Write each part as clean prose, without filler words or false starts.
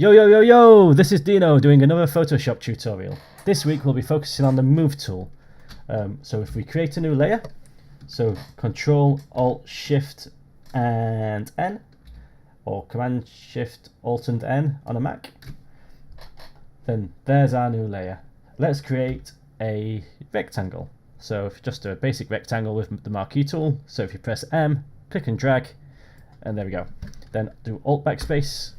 Yo yo yo yo! This is Deano doing another Photoshop tutorial. This week we'll be focusing on the Move tool. So if we create a new layer, so Ctrl, Alt, Shift and N, or Command, Shift, Alt and N on a Mac, then there's our new layer. Let's create a rectangle. So if you just do a basic rectangle with the Marquee tool, so if you press M, click and drag, and there we go. Then do Alt+backspace.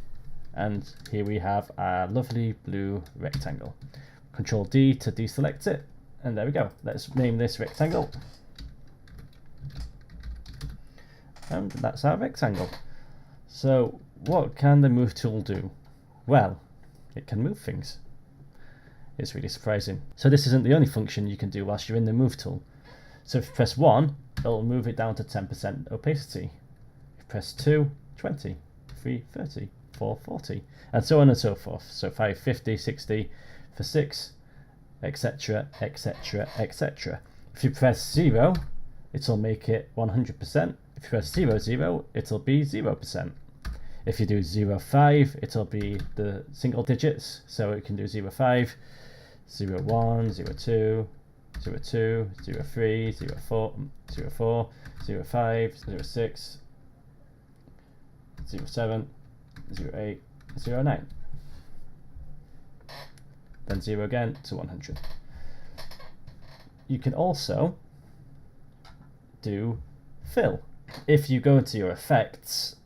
And here we have our lovely blue rectangle. Ctrl+D to deselect it, and there we go. Let's name this rectangle. And that's our rectangle. So what can the Move tool do? Well, it can move things. It's really surprising. So this isn't the only function you can do whilst you're in the Move tool. So if you press 1, it'll move it down to 10% opacity. If you press 2, 20, 3, 30. 4, 40, and so on and so forth. So 5, 50, 60 for 6, etc, etc, etc. If you press 0, it'll make it 100%. If you press 0, 0, it'll be 0%. If you do 0, 5, it'll be the single digits, so it can do 0, 5, 0, 1, 0, 2, 0, 2, 0, 3, 0, 4, 0, 4, 0, 5, 0, 6, 0, 7, 0, 8, 0, 9, then 0 again to 100. You can also do fill. If you go into your effects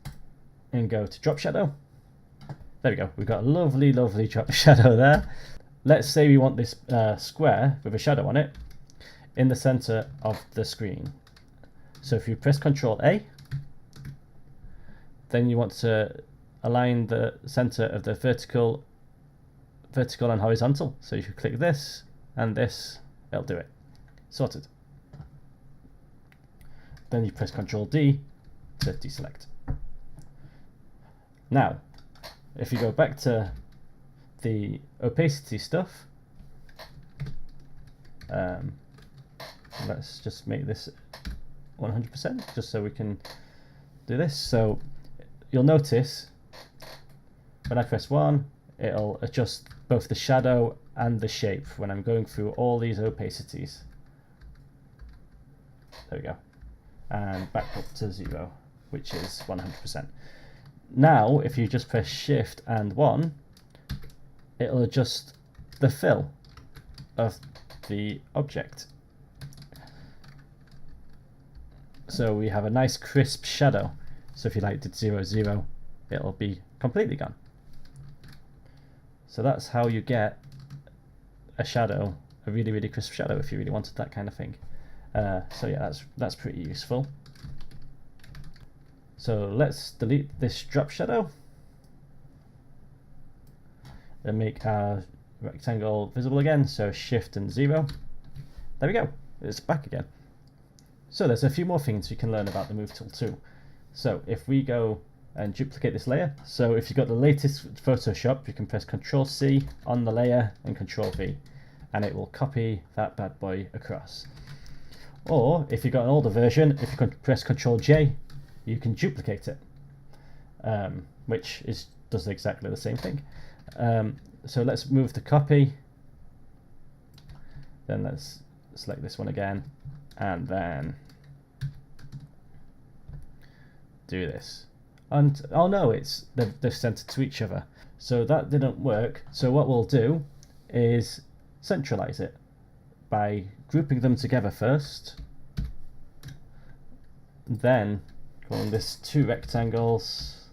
and go to drop shadow, there we go, we've got a lovely drop shadow there. Let's say we want this square with a shadow on it in the center of the screen. So if you press Ctrl+A, then you want to align the center of the vertical and horizontal. So if you click this and this, it'll do it. Sorted. Then you press Ctrl+D to deselect. Now, if you go back to the opacity stuff, let's just make this 100% just so we can do this. So you'll notice when I press 1, it'll adjust both the shadow and the shape when I'm going through all these opacities. There we go. And back up to 0, which is 100%. Now, if you just press Shift and 1, it'll adjust the fill of the object. So we have a nice crisp shadow. So if you did 0, 0, it'll be completely gone. So that's how you get a shadow, a really crisp shadow if you really wanted that kind of thing. So yeah, that's pretty useful. So let's delete this drop shadow and make our rectangle visible again. So Shift and 0. There we go, it's back again. So there's a few more things we can learn about the Move tool too. So if we go and duplicate this layer, so if you've got the latest Photoshop, you can press Ctrl+C on the layer and Ctrl+V, and it will copy that bad boy across. Or if you've got an older version, if you can press Ctrl+J, you can duplicate it, which does exactly the same thing. So let's move the copy, then let's select this one again, and then do this. And oh no, they've sent it to each other, so that didn't work. So what we'll do is centralize it by grouping them together first, then calling this 2 rectangles,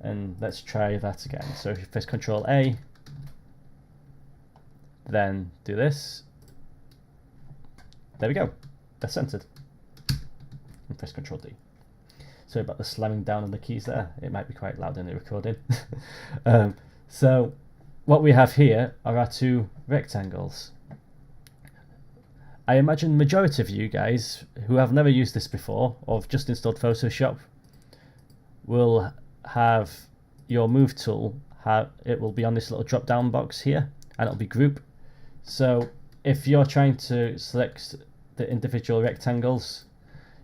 and let's try that again. So if you press Ctrl+A, then do this, there we go, they're centered. And press Ctrl+D. Sorry about the slamming down on the keys there, it might be quite loud in the recording. So what we have here are our 2 rectangles. I imagine the majority of you guys who have never used this before or have just installed Photoshop will have your Move tool, it will be on this little drop down box here, and it'll be group. So if you're trying to select the individual rectangles,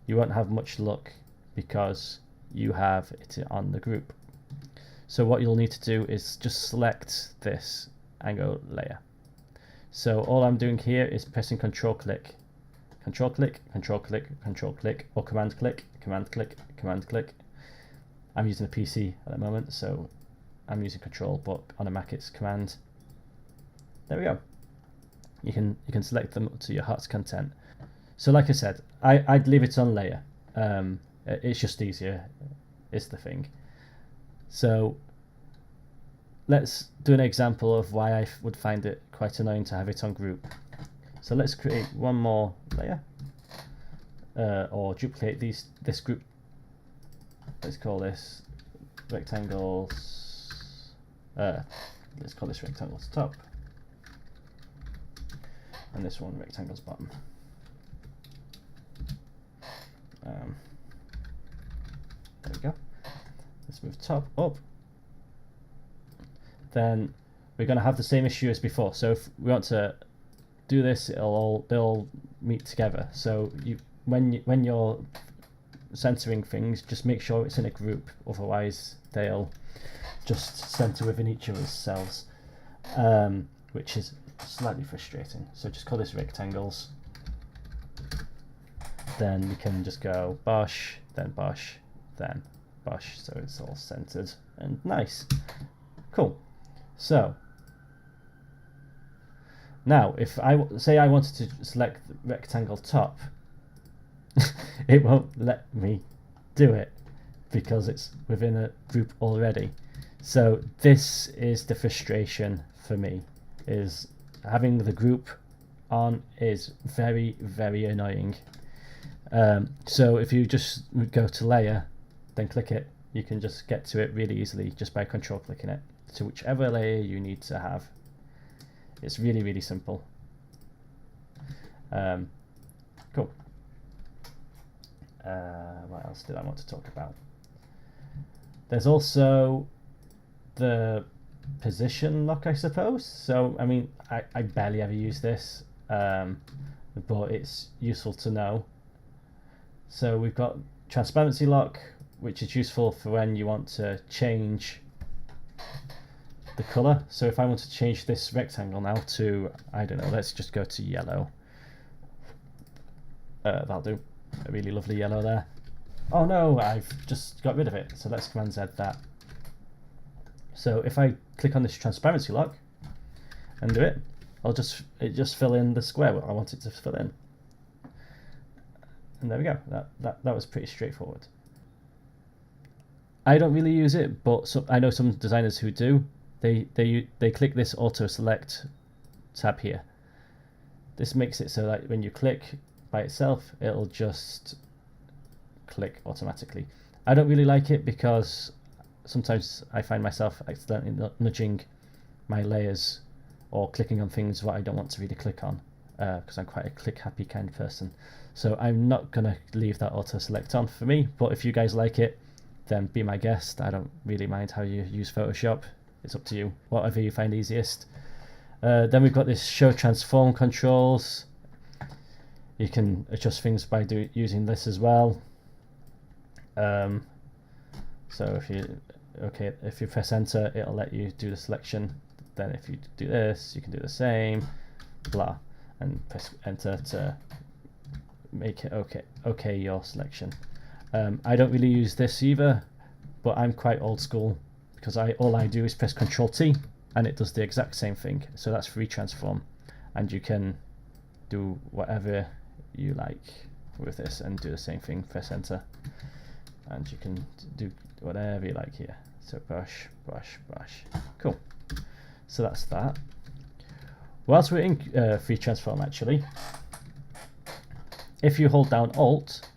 you won't have much luck because you have it on the group. So what you'll need to do is just select this and go layer. So all I'm doing here is pressing Control click, Control click, Control click, Control click, or Command click, Command click, Command click. I'm using a PC at the moment, so I'm using Control, but on a Mac it's Command. There we go. You can select them to your heart's content. So like I said, I'd leave it on layer. It's just easier, is the thing. So let's do an example of why I would find it quite annoying to have it on group. So let's create one more layer, or duplicate this group. Let's call this rectangles. Let's call this rectangles top, and this one rectangles bottom. There we go. Let's move top up. Then we're going to have the same issue as before. So if we want to do this, they'll all meet together. So when you're centering things, just make sure it's in a group. Otherwise, they'll just center within each other's cells, which is slightly frustrating. So just call this rectangles. Then we can just go bosh, then bosh, then bosh. So it's all centered and nice. Cool. So now if I say I wanted to select the rectangle top, it won't let me do it because it's within a group already. So this is the frustration for me, is having the group on is very, very annoying. So if you just go to layer, then click it, you can just get to it really easily just by control clicking it to whichever layer you need to have. It's really, really simple. Cool. What else did I want to talk about? There's also the position lock, I suppose. So I mean, I barely ever use this, but it's useful to know. So we've got transparency lock, which is useful for when you want to change the color. So if I want to change this rectangle now to, I don't know, let's just go to yellow. That'll do. A really lovely yellow there. Oh no, I've just got rid of it. So let's Command Z that. So if I click on this transparency lock and do it, it just fill in the square what I want it to fill in. And there we go. That was pretty straightforward. I don't really use it, but I know some designers who do. They click this auto select tab here. This makes it so that when you click by itself, it'll just click automatically. I don't really like it because sometimes I find myself accidentally nudging my layers or clicking on things what I don't want to really click on, because I'm quite a click happy kind of person. So I'm not going to leave that auto select on for me, but if you guys like it, then be my guest. I don't really mind how you use Photoshop. It's up to you, whatever you find easiest. Then we've got this show transform controls. You can adjust things by using this as well. So if you press enter, it'll let you do the selection. Then if you do this, you can do the same, blah, and press enter to make it okay your selection. I don't really use this either, but I'm quite old school because all I do is press Ctrl+T and it does the exact same thing. So that's free transform, and you can do whatever you like with this and do the same thing. Press enter and you can do whatever you like here. So brush, brush, brush. Cool. So that's that. Whilst we're in free transform, actually, if you hold down Alt,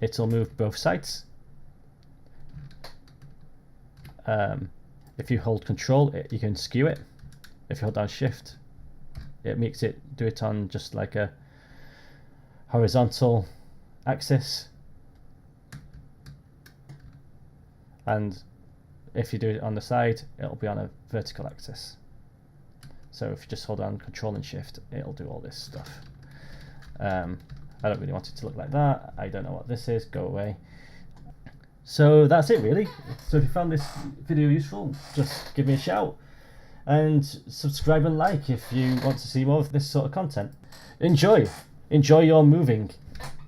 it'll move both sides. If you hold Control, you can skew it. If you hold down Shift, it makes it do it on just like a horizontal axis. And if you do it on the side, it'll be on a vertical axis. So if you just hold down Control and Shift, it'll do all this stuff. I don't really want it to look like that. I don't know what this is. Go away. So that's it really. So if you found this video useful, just give me a shout and subscribe and like if you want to see more of this sort of content. Enjoy your moving.